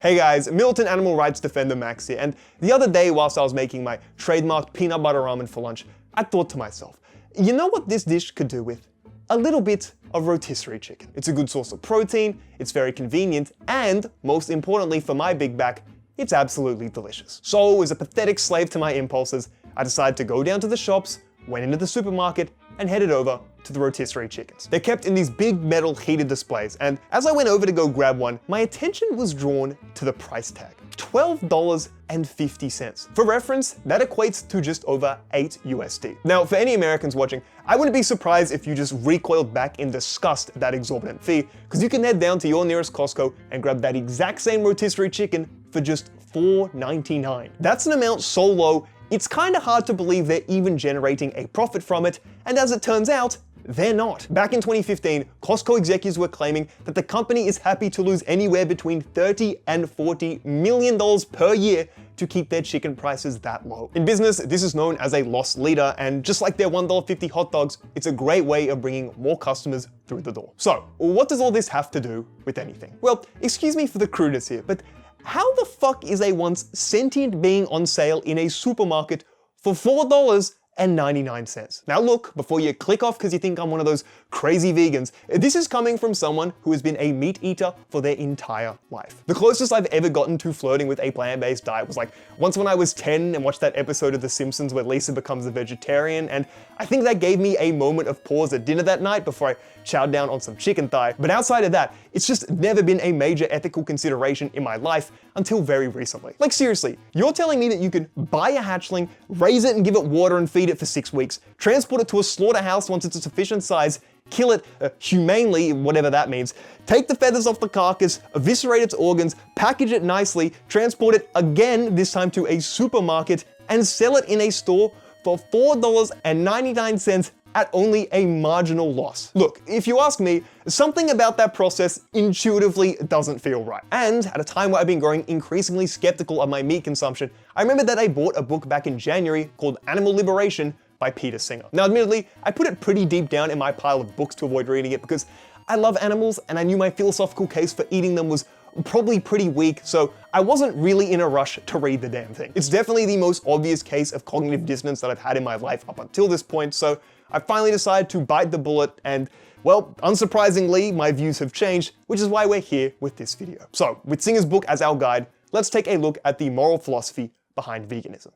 Hey guys, militant animal rights defender Max here, and the other day whilst I was making my trademarked peanut butter ramen for lunch, I thought to myself, you know what this dish could do with? A little bit of rotisserie chicken. It's a good source of protein, it's very convenient, and most importantly for my big back, it's absolutely delicious. So as a pathetic slave to my impulses, I decided to go down to the shops, went into the supermarket, and headed over to the Rotisserie Chickens. They're kept in these big metal heated displays, and as I went over to go grab one, my attention was drawn to the price tag. $12.50. For reference, that equates to just over $8 USD. Now, for any Americans watching, I wouldn't be surprised if you just recoiled back in disgust at that exorbitant fee, because you can head down to your nearest Costco and grab that exact same rotisserie chicken for just $4.99. That's an amount so low, it's kinda hard to believe they're even generating a profit from it, and as it turns out, they're not. Back in 2015, Costco executives were claiming that the company is happy to lose anywhere between $30 and $40 million per year to keep their chicken prices that low. In business, this is known as a loss leader, and just like their $1.50 hot dogs, it's a great way of bringing more customers through the door. So, what does all this have to do with anything? Well, excuse me for the crudeness here, but how the fuck is a once sentient being on sale in a supermarket for $4.99? Now look, before you click off because you think I'm one of those crazy vegans, this is coming from someone who has been a meat eater for their entire life. The closest I've ever gotten to flirting with a plant-based diet was like once when I was 10 and watched that episode of The Simpsons where Lisa becomes a vegetarian, and I think that gave me a moment of pause at dinner that night before I chowed down on some chicken thigh. But outside of that, it's just never been a major ethical consideration in my life until very recently. Like seriously, you're telling me that you can buy a hatchling, raise it and give it water and feed it for 6 weeks, transport it to a slaughterhouse once it's a sufficient size, kill it humanely, whatever that means, take the feathers off the carcass, eviscerate its organs, package it nicely, transport it again, this time to a supermarket, and sell it in a store for $4.99 at only a marginal loss. Look, if you ask me, something about that process intuitively doesn't feel right. And at a time where I've been growing increasingly skeptical of my meat consumption, I remember that I bought a book back in January called Animal Liberation by Peter Singer. Now admittedly, I put it pretty deep down in my pile of books to avoid reading it because I love animals and I knew my philosophical case for eating them was probably pretty weak, so I wasn't really in a rush to read the damn thing. It's definitely the most obvious case of cognitive dissonance that I've had in my life up until this point, so I finally decided to bite the bullet and, well, unsurprisingly, my views have changed, which is why we're here with this video. So, with Singer's book as our guide, let's take a look at the moral philosophy behind veganism.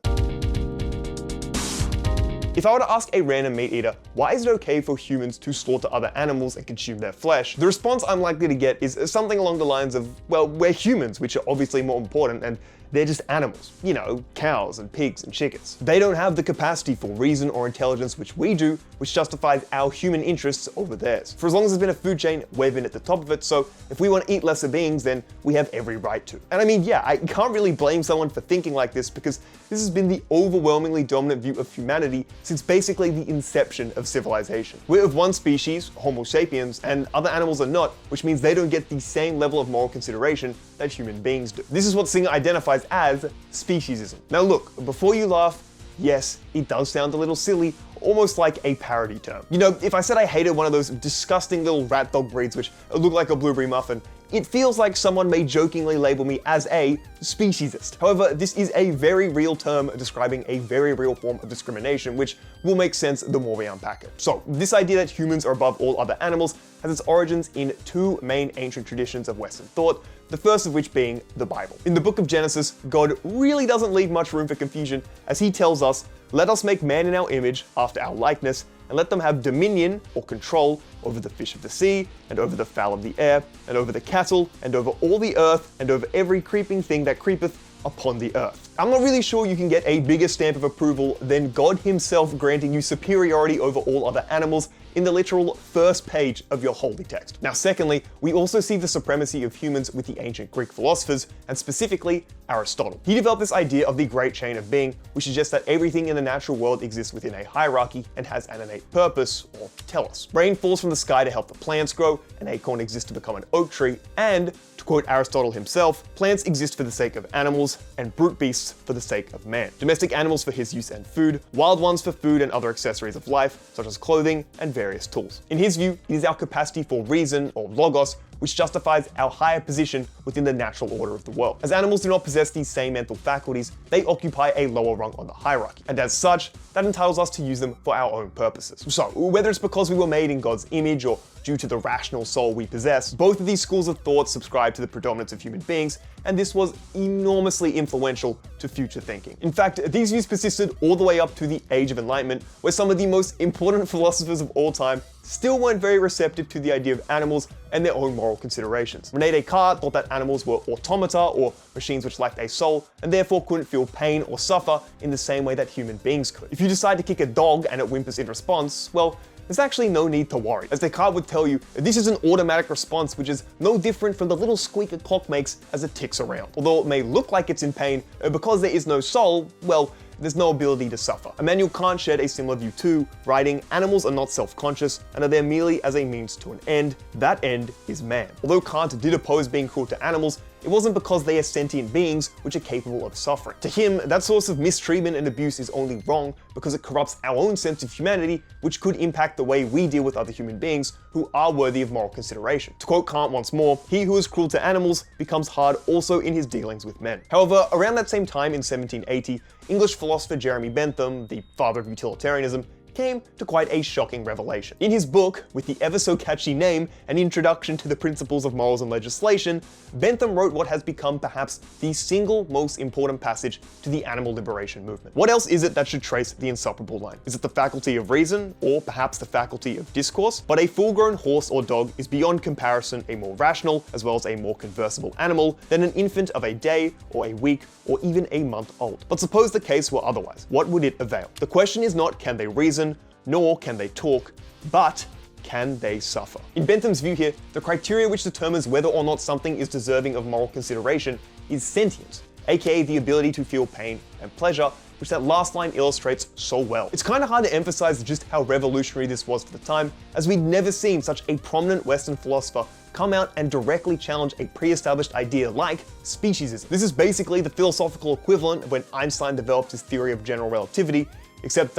If I were to ask a random meat eater, why is it okay for humans to slaughter other animals and consume their flesh? The response I'm likely to get is something along the lines of, well, we're humans, which are obviously more important, and they're just animals. You know, cows and pigs and chickens. They don't have the capacity for reason or intelligence which we do, which justifies our human interests over theirs. For as long as there's been a food chain, we've been at the top of it, so if we want to eat lesser beings, then we have every right to. And I mean, yeah, I can't really blame someone for thinking like this because this has been the overwhelmingly dominant view of humanity since basically the inception of civilization. We're of one species, Homo sapiens, and other animals are not, which means they don't get the same level of moral consideration that human beings do. This is what Singer identifies as speciesism. Now look, before you laugh, yes, it does sound a little silly, almost like a parody term. You know, if I said I hated one of those disgusting little rat dog breeds which look like a blueberry muffin, it feels like someone may jokingly label me as a speciesist. However, this is a very real term describing a very real form of discrimination, which will make sense the more we unpack it. So, this idea that humans are above all other animals has its origins in two main ancient traditions of Western thought, the first of which being the Bible. In the book of Genesis, God really doesn't leave much room for confusion as he tells us, "Let us make man in our image, after our likeness, and let them have dominion or control over the fish of the sea, and over the fowl of the air, and over the cattle, and over all the earth, and over every creeping thing that creepeth upon the earth." I'm not really sure you can get a bigger stamp of approval than God himself granting you superiority over all other animals in the literal first page of your holy text. Now secondly, we also see the supremacy of humans with the ancient Greek philosophers, and specifically Aristotle. He developed this idea of the great chain of being, which suggests that everything in the natural world exists within a hierarchy and has an innate purpose, or telos. Rain falls from the sky to help the plants grow, an acorn exists to become an oak tree, and, to quote Aristotle himself, plants exist for the sake of animals, and brute beasts for the sake of man. Domestic animals for his use and food, wild ones for food and other accessories of life, such as clothing and various various tools. In his view, it is our capacity for reason, or logos, which justifies our higher position within the natural order of the world. As animals do not possess these same mental faculties, they occupy a lower rung on the hierarchy, and as such, that entitles us to use them for our own purposes. So, whether it's because we were made in God's image or due to the rational soul we possess, both of these schools of thought subscribe to the predominance of human beings, and this was enormously influential to future thinking. In fact, these views persisted all the way up to the Age of Enlightenment, where some of the most important philosophers of all time still weren't very receptive to the idea of animals and their own moral considerations. Rene Descartes thought that animals were automata, or machines which lacked a soul, and therefore couldn't feel pain or suffer in the same way that human beings could. If you decide to kick a dog and it whimpers in response, well, there's actually no need to worry. As Descartes would tell you, this is an automatic response which is no different from the little squeak a clock makes as it ticks around. Although it may look like it's in pain, because there is no soul, well, there's no ability to suffer. Immanuel Kant shared a similar view too, writing, "Animals are not self-conscious and are there merely as a means to an end. That end is man." Although Kant did oppose being cruel to animals, it wasn't because they are sentient beings which are capable of suffering. To him, that source of mistreatment and abuse is only wrong because it corrupts our own sense of humanity, which could impact the way we deal with other human beings who are worthy of moral consideration. To quote Kant once more, "He who is cruel to animals becomes hard also in his dealings with men." However, around that same time in 1780, English philosopher Jeremy Bentham, the father of utilitarianism, came to quite a shocking revelation. In his book, with the ever so catchy name, An Introduction to the Principles of Morals and Legislation, Bentham wrote what has become perhaps the single most important passage to the animal liberation movement. What else is it that should trace the inseparable line? Is it the faculty of reason, or perhaps the faculty of discourse? But a full-grown horse or dog is beyond comparison a more rational, as well as a more conversable animal than an infant of a day, or a week, or even a month old. But suppose the case were otherwise. What would it avail? The question is not can they reason, nor can they talk, but can they suffer? In Bentham's view here, the criteria which determines whether or not something is deserving of moral consideration is sentience, aka the ability to feel pain and pleasure, which that last line illustrates so well. It's kind of hard to emphasize just how revolutionary this was for the time, as we'd never seen such a prominent Western philosopher come out and directly challenge a pre-established idea like speciesism. This is basically the philosophical equivalent of when Einstein developed his theory of general relativity, except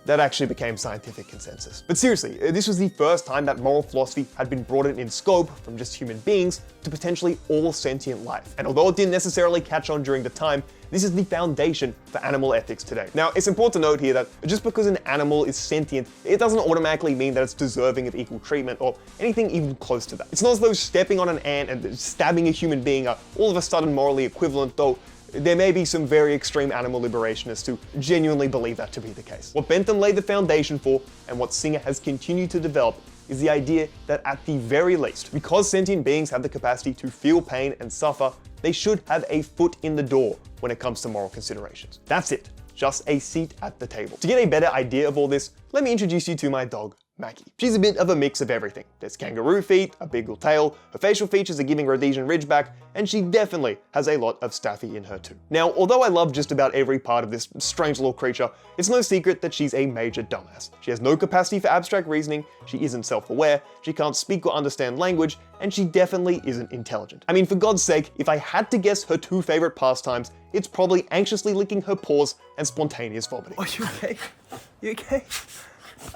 that actually became scientific consensus. But seriously, this was the first time that moral philosophy had been broadened in scope from just human beings to potentially all sentient life. And although it didn't necessarily catch on during the time, this is the foundation for animal ethics today. Now, it's important to note here that just because an animal is sentient, it doesn't automatically mean that it's deserving of equal treatment or anything even close to that. It's not as though stepping on an ant and stabbing a human being are all of a sudden morally equivalent, though there may be some very extreme animal liberationists who genuinely believe that to be the case. What Bentham laid the foundation for, and what Singer has continued to develop, is the idea that at the very least, because sentient beings have the capacity to feel pain and suffer, they should have a foot in the door when it comes to moral considerations. That's it, just a seat at the table. To get a better idea of all this, let me introduce you to my dog, Maggie. She's a bit of a mix of everything. There's kangaroo feet, a big tail, her facial features are giving Rhodesian Ridgeback, and she definitely has a lot of Staffy in her too. Now, although I love just about every part of this strange little creature, it's no secret that she's a major dumbass. She has no capacity for abstract reasoning, she isn't self-aware, she can't speak or understand language, and she definitely isn't intelligent. I mean, for God's sake, if I had to guess her two favorite pastimes, it's probably anxiously licking her paws and spontaneous vomiting. Are you okay? You okay?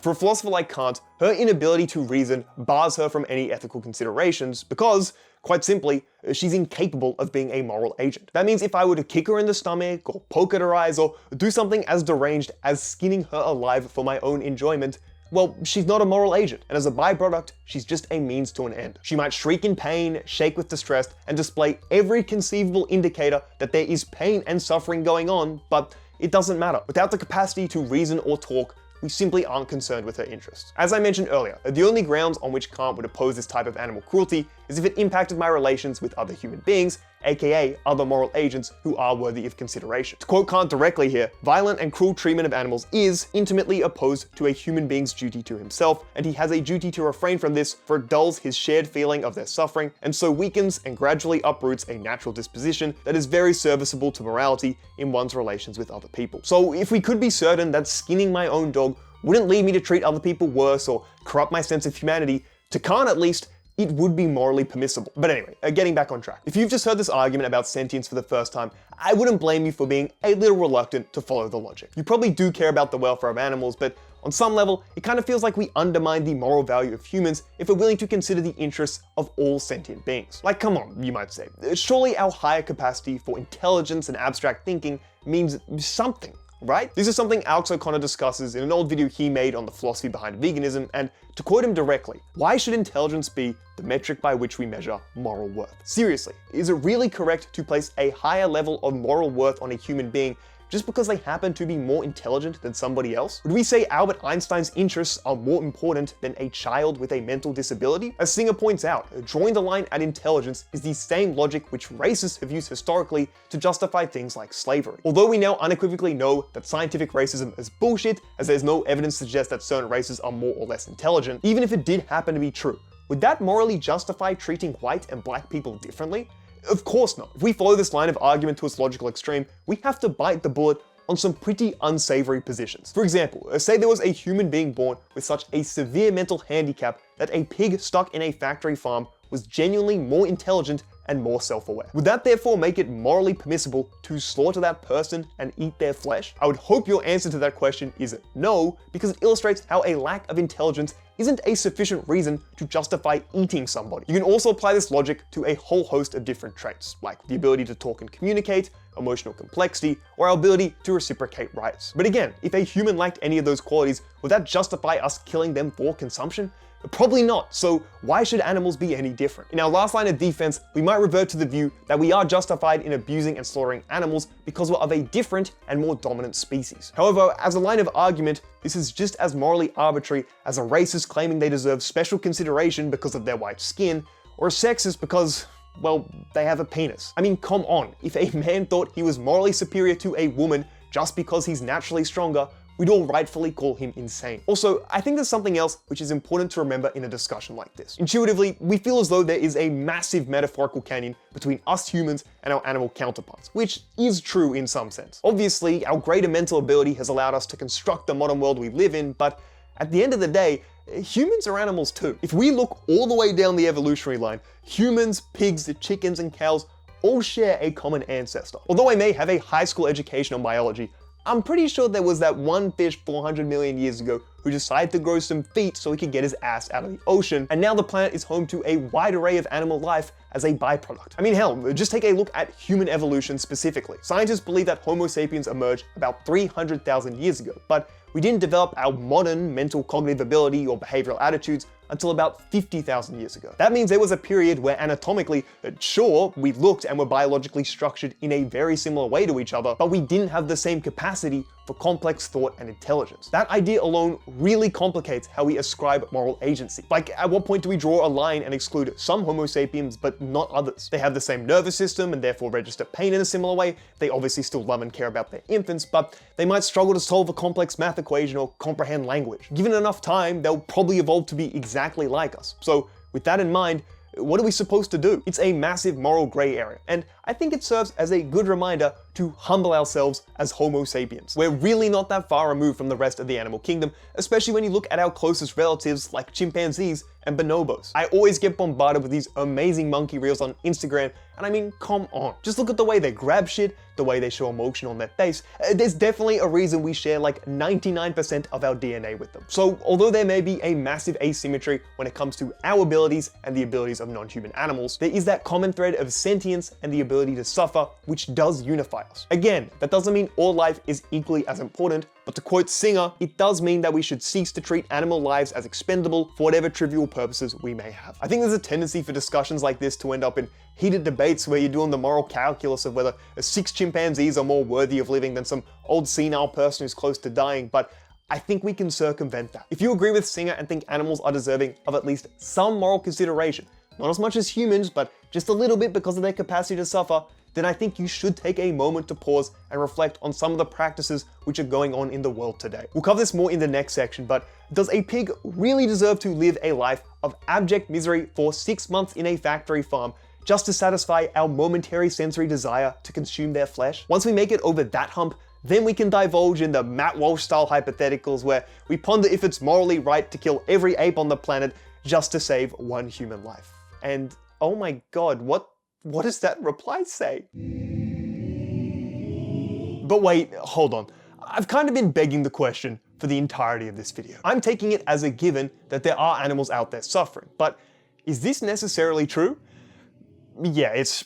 For a philosopher like Kant, her inability to reason bars her from any ethical considerations because, quite simply, she's incapable of being a moral agent. That means if I were to kick her in the stomach, or poke at her eyes, or do something as deranged as skinning her alive for my own enjoyment, well, she's not a moral agent, and as a byproduct, she's just a means to an end. She might shriek in pain, shake with distress, and display every conceivable indicator that there is pain and suffering going on, but it doesn't matter. Without the capacity to reason or talk, we simply aren't concerned with her interests. As I mentioned earlier, the only grounds on which Kant would oppose this type of animal cruelty is if it impacted my relations with other human beings, aka other moral agents who are worthy of consideration. To quote Kant directly here, violent and cruel treatment of animals is intimately opposed to a human being's duty to himself, and he has a duty to refrain from this, for it dulls his shared feeling of their suffering, and so weakens and gradually uproots a natural disposition that is very serviceable to morality in one's relations with other people. So if we could be certain that skinning my own dog wouldn't lead me to treat other people worse or corrupt my sense of humanity, to Kant at least, it would be morally permissible. But anyway, getting back on track. If you've just heard this argument about sentience for the first time, I wouldn't blame you for being a little reluctant to follow the logic. You probably do care about the welfare of animals, but On some level, it kind of feels like we undermine the moral value of humans if we're willing to consider the interests of all sentient beings. Like, come on, you might say. Surely our higher capacity for intelligence and abstract thinking means something, right? This is something Alex O'Connor discusses in an old video he made on the philosophy behind veganism, and to quote him directly, why should intelligence be the metric by which we measure moral worth? Seriously, is it really correct to place a higher level of moral worth on a human being just because they happen to be more intelligent than somebody else? Would we say Albert Einstein's interests are more important than a child with a mental disability? As Singer points out, drawing the line at intelligence is the same logic which racists have used historically to justify things like slavery. Although we now unequivocally know that scientific racism is bullshit, as there's no evidence to suggest that certain races are more or less intelligent, even if it did happen to be true, would that morally justify treating white and black people differently? Of course not. If we follow this line of argument to its logical extreme, we have to bite the bullet on some pretty unsavory positions. For example, say there was a human being born with such a severe mental handicap that a pig stuck in a factory farm was genuinely more intelligent and more self-aware. Would that therefore make it morally permissible to slaughter that person and eat their flesh? I would hope your answer to that question is no, because it illustrates how a lack of intelligence isn't a sufficient reason to justify eating somebody. You can also apply this logic to a whole host of different traits, like the ability to talk and communicate, emotional complexity, or our ability to reciprocate rights. But again, if a human lacked any of those qualities, would that justify us killing them for consumption? Probably not, so why should animals be any different? In our last line of defense, we might revert to the view that we are justified in abusing and slaughtering animals because we're of a different and more dominant species. However, as a line of argument, this is just as morally arbitrary as a racist claiming they deserve special consideration because of their white skin, or a sexist because, well, they have a penis. I mean, come on, if a man thought he was morally superior to a woman just because he's naturally stronger, we'd all rightfully call him insane. Also, I think there's something else which is important to remember in a discussion like this. Intuitively, we feel as though there is a massive metaphorical canyon between us humans and our animal counterparts, which is true in some sense. Obviously, our greater mental ability has allowed us to construct the modern world we live in, but at the end of the day, humans are animals too. If we look all the way down the evolutionary line, humans, pigs, chickens, and cows all share a common ancestor. Although I may have a high school education on biology, I'm pretty sure there was that one fish 400 million years ago who decided to grow some feet so he could get his ass out of the ocean, and now the planet is home to a wide array of animal life as a byproduct. I mean, hell, just take a look at human evolution specifically. Scientists believe that Homo sapiens emerged about 300,000 years ago, but we didn't develop our modern mental cognitive ability or behavioral attitudes until about 50,000 years ago. That means there was a period where anatomically, sure, we looked and were biologically structured in a very similar way to each other, but we didn't have the same capacity for complex thought and intelligence. That idea alone really complicates how we ascribe moral agency. Like, at what point do we draw a line and exclude some Homo sapiens but not others? They have the same nervous system and therefore register pain in a similar way. They obviously still love and care about their infants, but they might struggle to solve a complex math equation or comprehend language. Given enough time, they'll probably evolve to be exactly like us. So with that in mind, what are we supposed to do? It's a massive moral gray area, and I think it serves as a good reminder to humble ourselves as Homo sapiens. We're really not that far removed from the rest of the animal kingdom, especially when you look at our closest relatives like chimpanzees and bonobos. I always get bombarded with these amazing monkey reels on Instagram, and I mean, come on. Just look at the way they grab shit, the way they show emotion on their face. There's definitely a reason we share like 99% of our DNA with them. So although there may be a massive asymmetry when it comes to our abilities and the abilities of non-human animals, there is that common thread of sentience and the ability to suffer, which does unify us. Again, that doesn't mean all life is equally as important, but to quote Singer, it does mean that we should cease to treat animal lives as expendable for whatever trivial purposes we may have. I think there's a tendency for discussions like this to end up in heated debates where you're doing the moral calculus of whether 6 chimpanzees are more worthy of living than some old senile person who's close to dying, but I think we can circumvent that. If you agree with Singer and think animals are deserving of at least some moral consideration, not as much as humans, but just a little bit because of their capacity to suffer, then I think you should take a moment to pause and reflect on some of the practices which are going on in the world today. We'll cover this more in the next section, but does a pig really deserve to live a life of abject misery for 6 months in a factory farm just to satisfy our momentary sensory desire to consume their flesh? Once we make it over that hump, then we can divulge in the Matt Walsh-style hypotheticals where we ponder if it's morally right to kill every ape on the planet just to save one human life. And oh my god, what does that reply say? But wait, hold on. I've kind of been begging the question for the entirety of this video. I'm taking it as a given that there are animals out there suffering, but is this necessarily true? Yeah, it's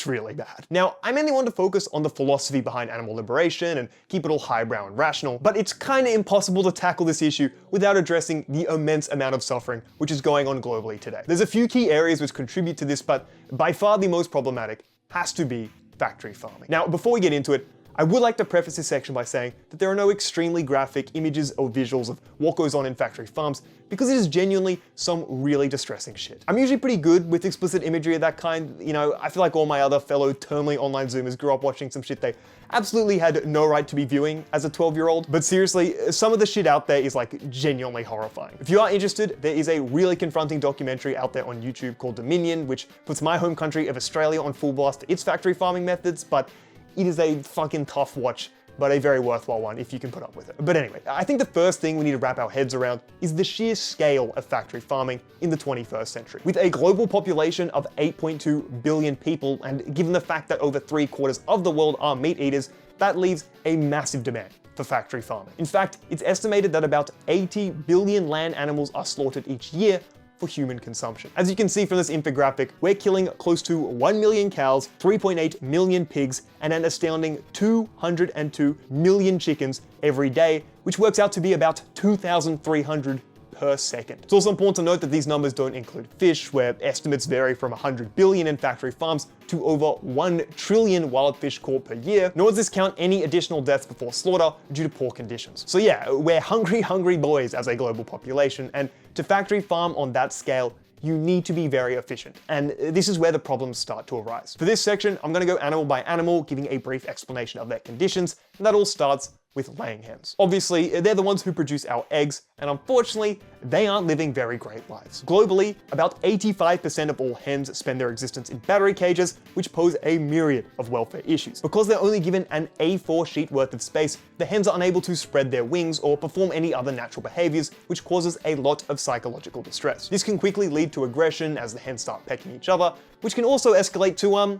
really bad. Now, I mainly want to focus on the philosophy behind animal liberation and keep it all highbrow and rational, but it's kinda impossible to tackle this issue without addressing the immense amount of suffering which is going on globally today. There's a few key areas which contribute to this, but by far the most problematic has to be factory farming. Now, before we get into it, I would like to preface this section by saying that there are no extremely graphic images or visuals of what goes on in factory farms, because it is genuinely some really distressing shit. I'm usually pretty good with explicit imagery of that kind. You know, I feel like all my other fellow terminally online Zoomers grew up watching some shit they absolutely had no right to be viewing as a 12-year-old. But seriously, some of the shit out there is like genuinely horrifying. If you are interested, there is a really confronting documentary out there on YouTube called Dominion, which puts my home country of Australia on full blast for its factory farming methods, but it is a fucking tough watch, but a very worthwhile one if you can put up with it. But anyway, I think the first thing we need to wrap our heads around is the sheer scale of factory farming in the 21st century. With a global population of 8.2 billion people, and given the fact that over 3/4 of the world are meat eaters, that leaves a massive demand for factory farming. In fact, it's estimated that about 80 billion land animals are slaughtered each year for human consumption. As you can see from this infographic, we're killing close to 1 million cows, 3.8 million pigs, and an astounding 202 million chickens every day, which works out to be about 2,300 per second. It's also important to note that these numbers don't include fish, where estimates vary from 100 billion in factory farms to over 1 trillion wild fish caught per year, nor does this count any additional deaths before slaughter due to poor conditions. So yeah, we're hungry boys as a global population, and to factory farm on that scale, you need to be very efficient. And this is where the problems start to arise. For this section, I'm gonna go animal by animal, giving a brief explanation of their conditions, and that all starts with laying hens. Obviously, they're the ones who produce our eggs, and unfortunately, they aren't living very great lives. Globally, about 85% of all hens spend their existence in battery cages, which pose a myriad of welfare issues. Because they're only given an A4 sheet worth of space, the hens are unable to spread their wings or perform any other natural behaviors, which causes a lot of psychological distress. This can quickly lead to aggression as the hens start pecking each other, which can also escalate to,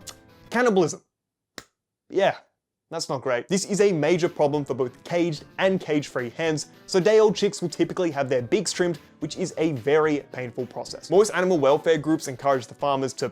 cannibalism. Yeah. That's not great. This is a major problem for both caged and cage-free hens, so day-old chicks will typically have their beaks trimmed, which is a very painful process. Most animal welfare groups encourage the farmers to,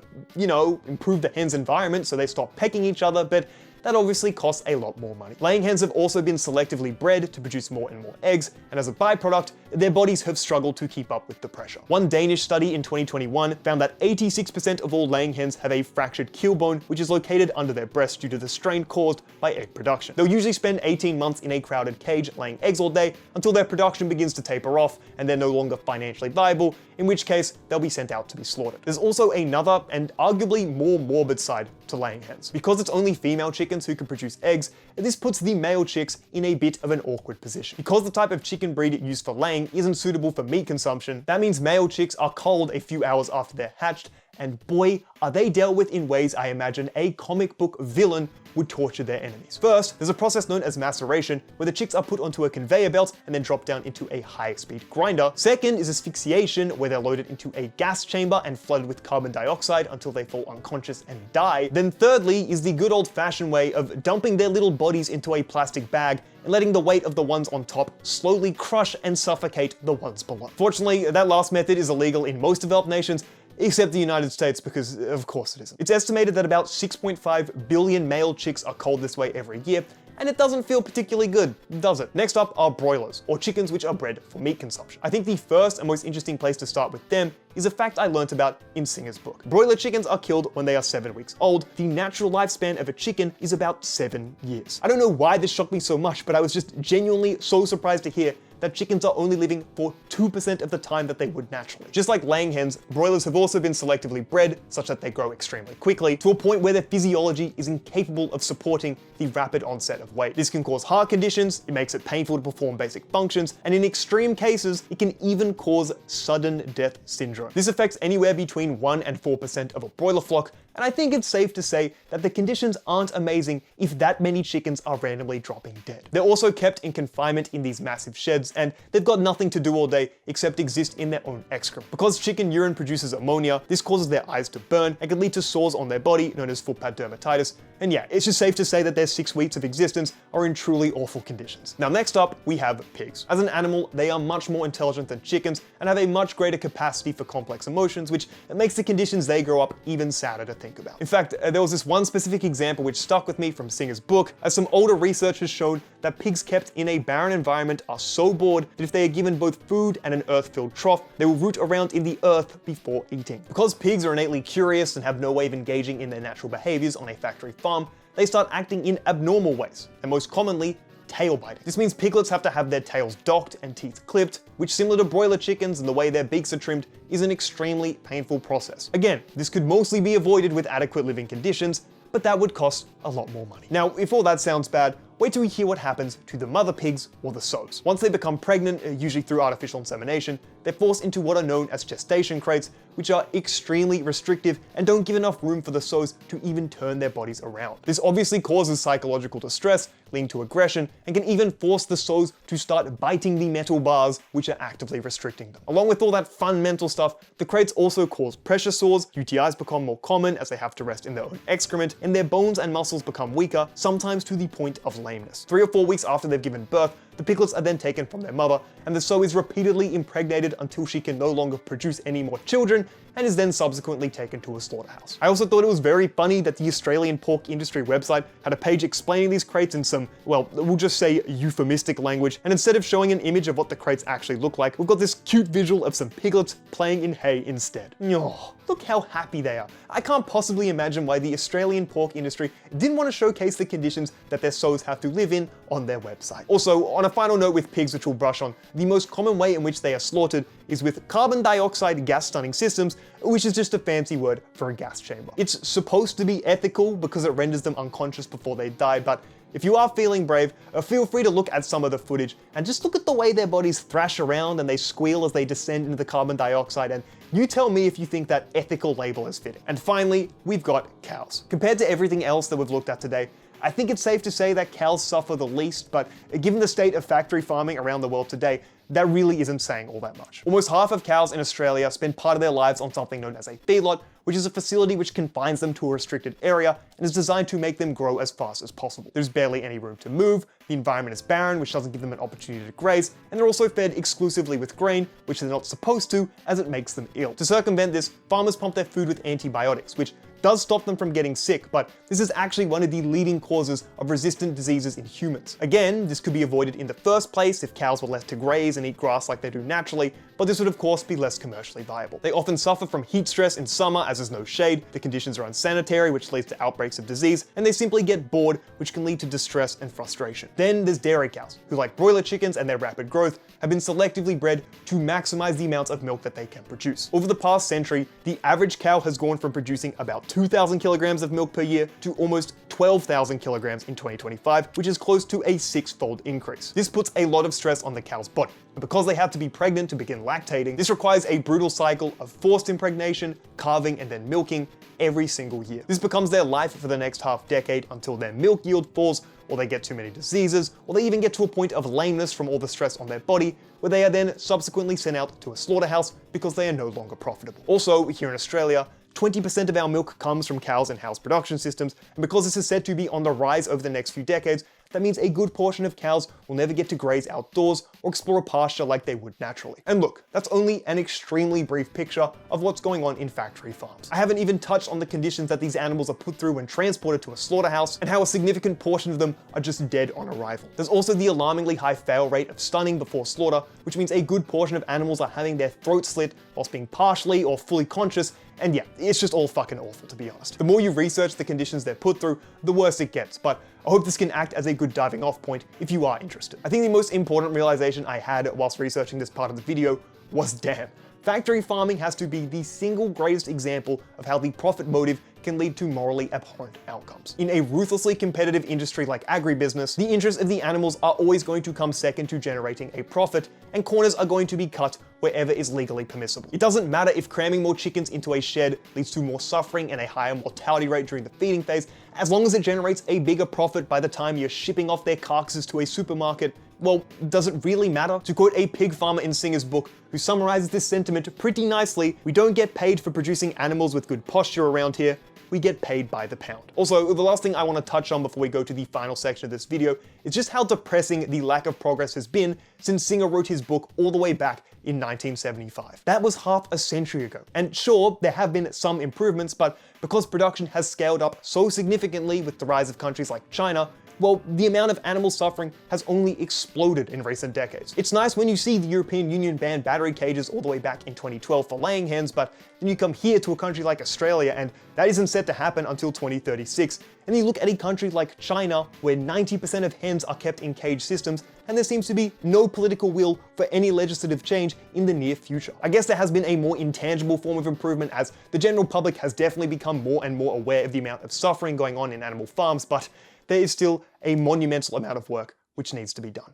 improve the hens' environment so they stop pecking each other, but that obviously costs a lot more money. Laying hens have also been selectively bred to produce more and more eggs, and as a byproduct, their bodies have struggled to keep up with the pressure. One Danish study in 2021 found that 86% of all laying hens have a fractured keel bone, which is located under their breast due to the strain caused by egg production. They'll usually spend 18 months in a crowded cage laying eggs all day until their production begins to taper off and they're no longer financially viable, in which case they'll be sent out to be slaughtered. There's also another and arguably more morbid side to laying hens. Because it's only female chickens who can produce eggs, this puts the male chicks in a bit of an awkward position. Because the type of chicken breed used for laying isn't suitable for meat consumption, that means male chicks are culled a few hours after they're hatched, and boy, are they dealt with in ways I imagine a comic book villain would torture their enemies. First, there's a process known as maceration, where the chicks are put onto a conveyor belt and then dropped down into a high-speed grinder. Second is asphyxiation, where they're loaded into a gas chamber and flooded with carbon dioxide until they fall unconscious and die. Then thirdly is the good old-fashioned way of dumping their little bodies into a plastic bag and letting the weight of the ones on top slowly crush and suffocate the ones below. Fortunately, that last method is illegal in most developed nations, except the United States, because of course it isn't. It's estimated that about 6.5 billion male chicks are culled this way every year, and it doesn't feel particularly good, does it? Next up are broilers, or chickens which are bred for meat consumption. I think the first and most interesting place to start with them is a fact I learnt about in Singer's book. Broiler chickens are killed when they are 7 weeks old. The natural lifespan of a chicken is about 7 years. I don't know why this shocked me so much, but I was just genuinely so surprised to hear that chickens are only living for 2% of the time that they would naturally. Just like laying hens, broilers have also been selectively bred such that they grow extremely quickly, to a point where their physiology is incapable of supporting the rapid onset of weight. This can cause heart conditions, it makes it painful to perform basic functions, and in extreme cases, it can even cause sudden death syndrome. This affects anywhere between 1 and 4% of a broiler flock, and I think it's safe to say that the conditions aren't amazing if that many chickens are randomly dropping dead. They're also kept in confinement in these massive sheds, and they've got nothing to do all day except exist in their own excrement. Because chicken urine produces ammonia, this causes their eyes to burn and can lead to sores on their body known as foot pad dermatitis. And yeah, it's just safe to say that their 6 weeks of existence are in truly awful conditions. Now next up, we have pigs. As an animal, they are much more intelligent than chickens and have a much greater capacity for complex emotions, which makes the conditions they grow up even sadder to think about. In fact, there was this one specific example which stuck with me from Singer's book, as some older research has shown that pigs kept in a barren environment are so bored that if they are given both food and an earth-filled trough, they will root around in the earth before eating. Because pigs are innately curious and have no way of engaging in their natural behaviors on a factory farm, they start acting in abnormal ways, and most commonly, tail biting. This means piglets have to have their tails docked and teeth clipped, which, similar to broiler chickens and the way their beaks are trimmed, is an extremely painful process. Again, this could mostly be avoided with adequate living conditions, but that would cost a lot more money. Now, if all that sounds bad, wait till we hear what happens to the mother pigs, or the sows. Once they become pregnant, usually through artificial insemination, they're forced into what are known as gestation crates, which are extremely restrictive and don't give enough room for the sows to even turn their bodies around. This obviously causes psychological distress, leading to aggression, and can even force the sows to start biting the metal bars, which are actively restricting them. Along with all that fun mental stuff, the crates also cause pressure sores, UTIs become more common as they have to rest in their own excrement, and their bones and muscles become weaker, sometimes to the point of lameness. 3 or 4 weeks after they've given birth, the piglets are then taken from their mother, and the sow is repeatedly impregnated until she can no longer produce any more children, and is then subsequently taken to a slaughterhouse. I also thought it was very funny that the Australian pork industry website had a page explaining these crates in some, well, we'll just say euphemistic language, and instead of showing an image of what the crates actually look like, we've got this cute visual of some piglets playing in hay instead. Oh, look how happy they are. I can't possibly imagine why the Australian pork industry didn't want to showcase the conditions that their sows have to live in on their website. Also, on a final note with pigs which we'll brush on, the most common way in which they are slaughtered is with carbon dioxide gas stunning systems, which is just a fancy word for a gas chamber. It's supposed to be ethical because it renders them unconscious before they die, but if you are feeling brave, feel free to look at some of the footage and just look at the way their bodies thrash around and they squeal as they descend into the carbon dioxide, and you tell me if you think that ethical label is fitting. And finally, we've got cows. Compared to everything else that we've looked at today, I think it's safe to say that cows suffer the least, but given the state of factory farming around the world today, that really isn't saying all that much. Almost half of cows in Australia spend part of their lives on something known as a feedlot, which is a facility which confines them to a restricted area and is designed to make them grow as fast as possible. There's barely any room to move, the environment is barren, which doesn't give them an opportunity to graze, and they're also fed exclusively with grain, which they're not supposed to, as it makes them ill. To circumvent this, farmers pump their food with antibiotics, which does stop them from getting sick, but this is actually one of the leading causes of resistant diseases in humans. Again, this could be avoided in the first place if cows were left to graze and eat grass like they do naturally, but this would of course be less commercially viable. They often suffer from heat stress in summer as there's no shade, the conditions are unsanitary, which leads to outbreaks of disease, and they simply get bored, which can lead to distress and frustration. Then there's dairy cows, who, like broiler chickens and their rapid growth, have been selectively bred to maximize the amount of milk that they can produce. Over the past century, the average cow has gone from producing about 2,000 kilograms of milk per year to almost 12,000 kilograms in 2025, which is close to a 6-fold increase. This puts a lot of stress on the cow's body, and because they have to be pregnant to begin lactating, this requires a brutal cycle of forced impregnation, calving, and then milking every single year. This becomes their life for the next half decade until their milk yield falls, or they get too many diseases, or they even get to a point of lameness from all the stress on their body, where they are then subsequently sent out to a slaughterhouse because they are no longer profitable. Also, here in Australia, 20% of our milk comes from cows and house production systems, and because this is said to be on the rise over the next few decades, that means a good portion of cows will never get to graze outdoors or explore a pasture like they would naturally. And look, that's only an extremely brief picture of what's going on in factory farms. I haven't even touched on the conditions that these animals are put through when transported to a slaughterhouse, and how a significant portion of them are just dead on arrival. There's also the alarmingly high fail rate of stunning before slaughter, which means a good portion of animals are having their throats slit whilst being partially or fully conscious, and yeah, it's just all fucking awful, to be honest. The more you research the conditions they're put through, the worse it gets, but I hope this can act as a good diving off point if you are interested. I think the most important realization I had whilst researching this part of the video was, damn, Factory farming has to be the single greatest example of how the profit motive can lead to morally abhorrent outcomes. In a ruthlessly competitive industry like agribusiness, the interests of the animals are always going to come second to generating a profit, and corners are going to be cut wherever is legally permissible. It doesn't matter if cramming more chickens into a shed leads to more suffering and a higher mortality rate during the feeding phase, as long as it generates a bigger profit by the time you're shipping off their carcasses to a supermarket. Well, does it really matter? To quote a pig farmer in Singer's book, who summarizes this sentiment pretty nicely, we don't get paid for producing animals with good posture around here, we get paid by the pound. Also, the last thing I want to touch on before we go to the final section of this video is just how depressing the lack of progress has been since Singer wrote his book all the way back in 1975. That was half a century ago. And sure, there have been some improvements, but because production has scaled up so significantly with the rise of countries like China, well, the amount of animal suffering has only exploded in recent decades. It's nice when you see the European Union ban battery cages all the way back in 2012 for laying hens, but then you come here to a country like Australia and that isn't set to happen until 2036. And you look at a country like China, where 90% of hens are kept in cage systems, and there seems to be no political will for any legislative change in the near future. I guess there has been a more intangible form of improvement as the general public has definitely become more and more aware of the amount of suffering going on in animal farms, but there is still a monumental amount of work which needs to be done.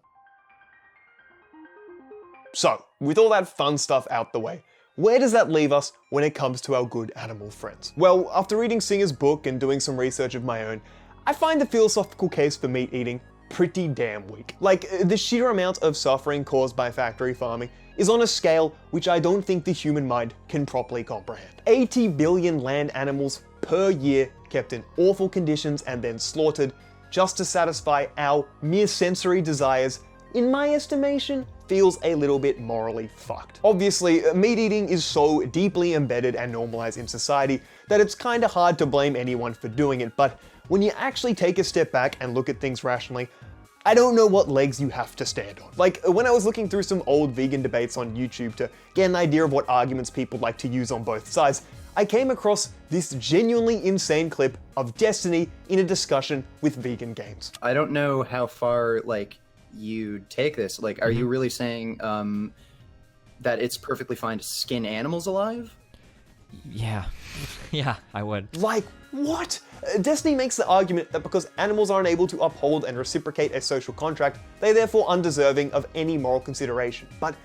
So, with all that fun stuff out the way, where does that leave us when it comes to our good animal friends? Well, after reading Singer's book and doing some research of my own, I find the philosophical case for meat eating pretty damn weak. Like, the sheer amount of suffering caused by factory farming is on a scale which I don't think the human mind can properly comprehend. 80 billion land animals per year kept in awful conditions and then slaughtered just to satisfy our mere sensory desires, in my estimation, feels a little bit morally fucked. Obviously, meat eating is so deeply embedded and normalized in society that it's kinda hard to blame anyone for doing it, but when you actually take a step back and look at things rationally, I don't know what legs you have to stand on. Like, when I was looking through some old vegan debates on YouTube to get an idea of what arguments people like to use on both sides, I came across this genuinely insane clip of Destiny in a discussion with vegan games. I don't know how far, like, you take this. Like, are you really saying that it's perfectly fine to skin animals alive? Yeah. Yeah, I would. Like, what? Destiny makes the argument that because animals aren't able to uphold and reciprocate a social contract, they're therefore undeserving of any moral consideration. But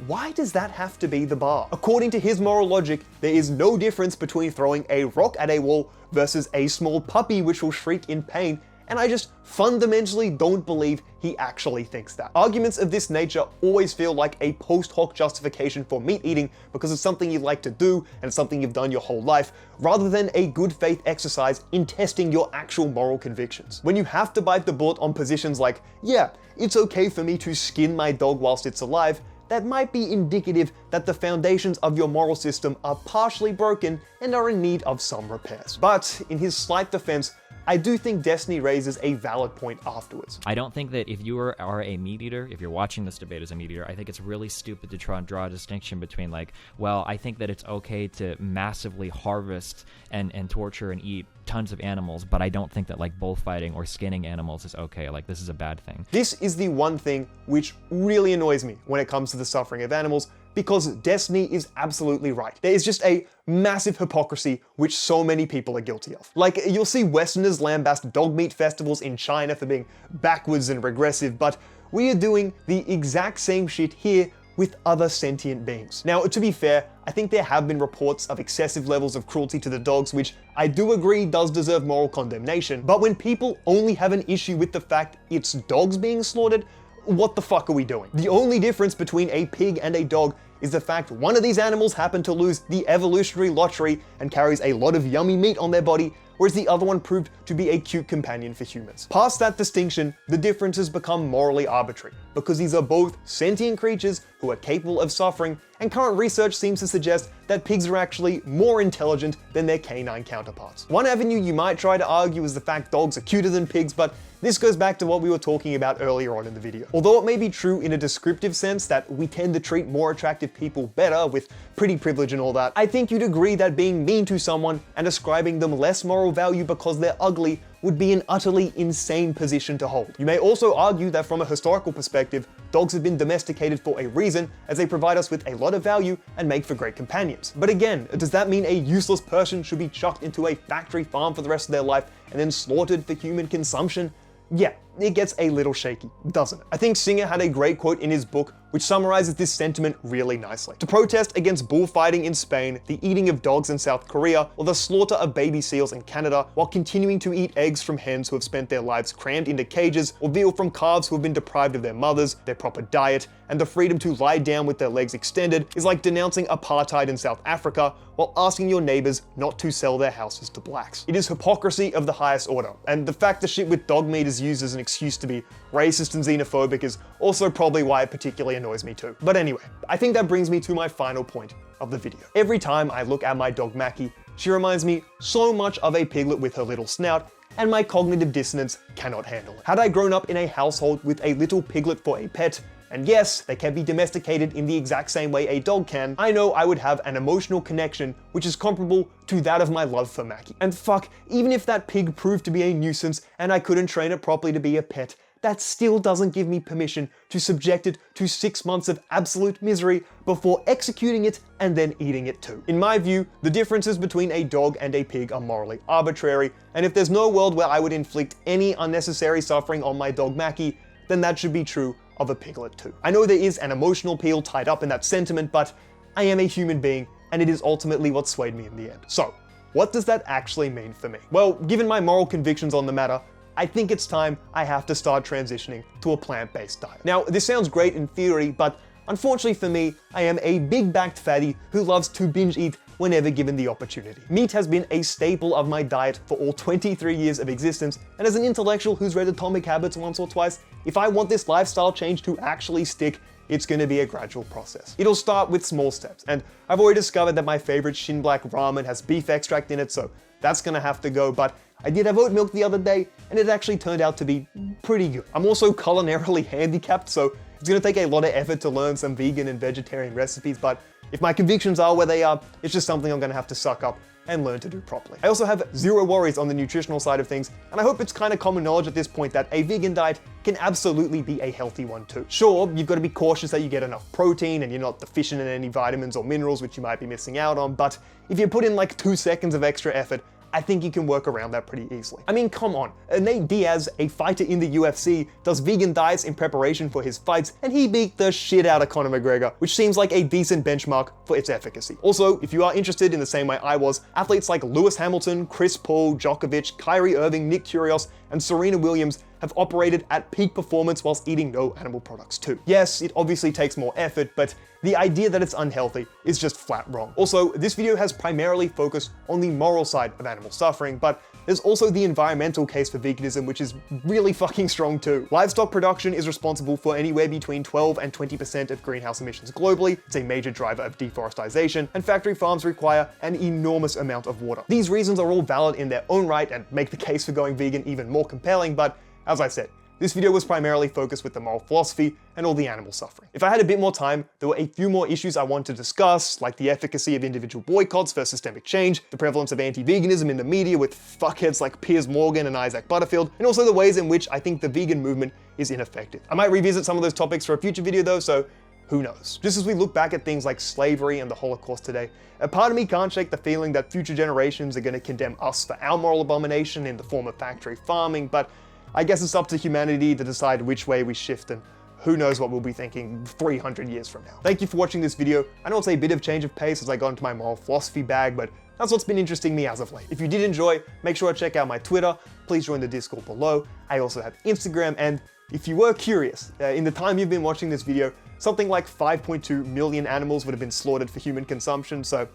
why does that have to be the bar? According to his moral logic, there is no difference between throwing a rock at a wall versus a small puppy which will shriek in pain, and I just fundamentally don't believe he actually thinks that. Arguments of this nature always feel like a post hoc justification for meat eating because it's something you like to do and it's something you've done your whole life, rather than a good faith exercise in testing your actual moral convictions. When you have to bite the bullet on positions like, yeah, it's okay for me to skin my dog whilst it's alive, that might be indicative that the foundations of your moral system are partially broken and are in need of some repairs. But in his slight defense, I do think Destiny raises a valid point afterwards. I don't think that if you are a meat eater, if you're watching this debate as a meat eater, I think it's really stupid to try and draw a distinction between like, well, I think that it's okay to massively harvest and torture and eat tons of animals, but I don't think that like bullfighting or skinning animals is okay. Like, this is a bad thing. This is the one thing which really annoys me when it comes to the suffering of animals, because Destiny is absolutely right. There is just a massive hypocrisy which so many people are guilty of. Like, you'll see Westerners lambast dog meat festivals in China for being backwards and regressive, but we are doing the exact same shit here with other sentient beings. Now, to be fair, I think there have been reports of excessive levels of cruelty to the dogs, which I do agree does deserve moral condemnation, but when people only have an issue with the fact it's dogs being slaughtered, what the fuck are we doing? The only difference between a pig and a dog is the fact one of these animals happened to lose the evolutionary lottery and carries a lot of yummy meat on their body, whereas the other one proved to be a cute companion for humans. Past that distinction, the differences become morally arbitrary, because these are both sentient creatures who are capable of suffering, and current research seems to suggest that pigs are actually more intelligent than their canine counterparts. One avenue you might try to argue is the fact dogs are cuter than pigs, but this goes back to what we were talking about earlier on in the video. Although it may be true in a descriptive sense that we tend to treat more attractive people better with pretty privilege and all that, I think you'd agree that being mean to someone and ascribing them less moral value because they're ugly would be an utterly insane position to hold. You may also argue that from a historical perspective, dogs have been domesticated for a reason, as they provide us with a lot of value and make for great companions. But again, does that mean a useless person should be chucked into a factory farm for the rest of their life and then slaughtered for human consumption? Yeah, it gets a little shaky, doesn't it? I think Singer had a great quote in his book which summarizes this sentiment really nicely. To protest against bullfighting in Spain, the eating of dogs in South Korea, or the slaughter of baby seals in Canada, while continuing to eat eggs from hens who have spent their lives crammed into cages, or veal from calves who have been deprived of their mothers, their proper diet, and the freedom to lie down with their legs extended, is like denouncing apartheid in South Africa while asking your neighbors not to sell their houses to blacks. It is hypocrisy of the highest order, and the fact the shit with dog meat is used as an excuse to be racist and xenophobic is also probably why it particularly annoys me too. But anyway, I think that brings me to my final point of the video. Every time I look at my dog Mackie, she reminds me so much of a piglet with her little snout, and my cognitive dissonance cannot handle it. Had I grown up in a household with a little piglet for a pet, and yes, they can be domesticated in the exact same way a dog can, I know I would have an emotional connection which is comparable to that of my love for Mackie. And fuck, even if that pig proved to be a nuisance and I couldn't train it properly to be a pet, that still doesn't give me permission to subject it to 6 months of absolute misery before executing it and then eating it too. In my view, the differences between a dog and a pig are morally arbitrary, and if there's no world where I would inflict any unnecessary suffering on my dog Mackie, then that should be true of a piglet too. I know there is an emotional appeal tied up in that sentiment, but I am a human being, and it is ultimately what swayed me in the end. So, what does that actually mean for me? Well, given my moral convictions on the matter, I think it's time I have to start transitioning to a plant-based diet. Now, this sounds great in theory, but unfortunately for me, I am a big-backed fatty who loves to binge eat whenever given the opportunity. Meat has been a staple of my diet for all 23 years of existence, and as an intellectual who's read Atomic Habits once or twice, if I want this lifestyle change to actually stick, it's gonna be a gradual process. It'll start with small steps, and I've already discovered that my favorite Shin Black ramen has beef extract in it, so that's gonna have to go, but I did have oat milk the other day, and it actually turned out to be pretty good. I'm also culinarily handicapped, so it's gonna take a lot of effort to learn some vegan and vegetarian recipes, but if my convictions are where they are, it's just something I'm gonna have to suck up and learn to do properly. I also have zero worries on the nutritional side of things, and I hope it's kind of common knowledge at this point that a vegan diet can absolutely be a healthy one too. Sure, you've got to be cautious that you get enough protein and you're not deficient in any vitamins or minerals which you might be missing out on, but if you put in like 2 seconds of extra effort, I think you can work around that pretty easily. I mean, come on. Nate Diaz, a fighter in the UFC, does vegan diets in preparation for his fights, and he beat the shit out of Conor McGregor, which seems like a decent benchmark for its efficacy. Also, if you are interested in the same way I was, athletes like Lewis Hamilton, Chris Paul, Djokovic, Kyrie Irving, Nick Kyrgios, and Serena Williams have operated at peak performance whilst eating no animal products too. Yes, it obviously takes more effort, but the idea that it's unhealthy is just flat wrong. Also, this video has primarily focused on the moral side of animal suffering, but there's also the environmental case for veganism, which is really fucking strong too. Livestock production is responsible for anywhere between 12 and 20% of greenhouse emissions globally. It's a major driver of deforestation, and factory farms require an enormous amount of water. These reasons are all valid in their own right and make the case for going vegan even more compelling, but as I said, this video was primarily focused with the moral philosophy and all the animal suffering. If I had a bit more time, there were a few more issues I wanted to discuss, like the efficacy of individual boycotts for systemic change, the prevalence of anti-veganism in the media with fuckheads like Piers Morgan and Isaac Butterfield, and also the ways in which I think the vegan movement is ineffective. I might revisit some of those topics for a future video though, so who knows? Just as we look back at things like slavery and the Holocaust today, a part of me can't shake the feeling that future generations are going to condemn us for our moral abomination in the form of factory farming, but I guess it's up to humanity to decide which way we shift, and who knows what we'll be thinking 300 years from now. Thank you for watching this video. I know it's a bit of change of pace as I got into my moral philosophy bag, but that's what's been interesting me as of late. If you did enjoy, make sure to check out my Twitter. Please join the Discord below. I also have Instagram, and if you were curious, in the time you've been watching this video, something like 5.2 million animals would have been slaughtered for human consumption, so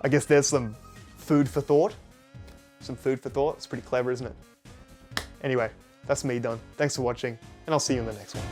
I guess there's some food for thought. Some food for thought. It's pretty clever, isn't it? Anyway, that's me done. Thanks for watching, and I'll see you in the next one.